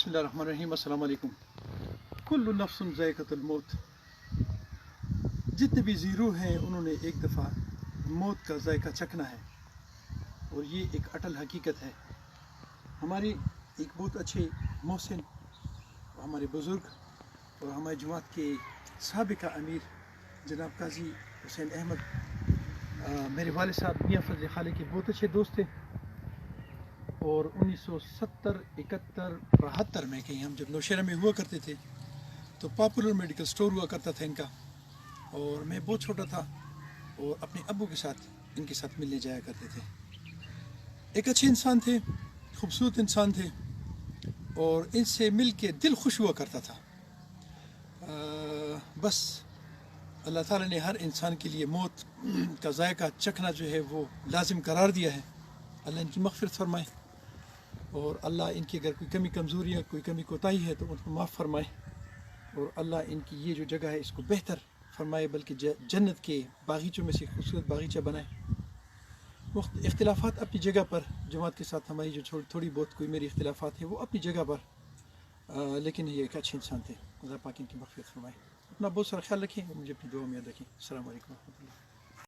बिस्मिल्लाहिर्रहमानिर्रहीम। अस्सलाम वालेकुम। कुल्लु नफ्सुन ज़ाइक़तुल मौत। जितने भी ज़ीरो हैं उन्होंने एक दफ़ा मौत का जायका चखना है और ये एक अटल हकीकत है। हमारी एक बहुत अच्छे मोहसिन हमारे बुज़ुर्ग और हमारे जमात के साबिक़ा अमीर जनाब काजी हुसैन अहमद मेरे वालिद साहब मियाँ फजल खाले के बहुत अच्छे दोस्त थे और 1970, 71, 73 में कहीं हम जब नौशहरा में हुआ करते थे तो पॉपुलर मेडिकल स्टोर हुआ करता था इनका, और मैं बहुत छोटा था और अपने अब्बू के साथ इनके साथ मिलने जाया करते थे। एक अच्छे इंसान थे, खूबसूरत इंसान थे और इनसे मिल के दिल खुश हुआ करता था। बस अल्लाह ताला ने हर इंसान के लिए मौत का जायका चखना जो है वो लाजिम करार दिया है। अल्लाह इनकी मग़फ़िरत फरमाए और अल्लाह इनकी अगर कोई कमी कमज़ोरी है, कोई कमी कोताही है तो उनको माफ़ फरमाए और अल्लाह इनकी ये जो जगह है इसको बेहतर फरमाए, बल्कि जन्नत के बागीचों में से खूबसूरत बागीचा बनाए। वक्त इख्तिलाफ़ात अपनी जगह पर, जमात के साथ हमारी जो थोड़ी बहुत कोई मेरी इख्तिलाफ़ात है वो अपनी जगह पर, लेकिन ये एक अच्छे इंसान थे। अल्लाह पाक इनकी मग़फ़िरत फरमाए। अपना बहुत सारा ख्याल रखें, मुझे अपनी दुआ में याद रखें। अस्सलाम वालेकुम।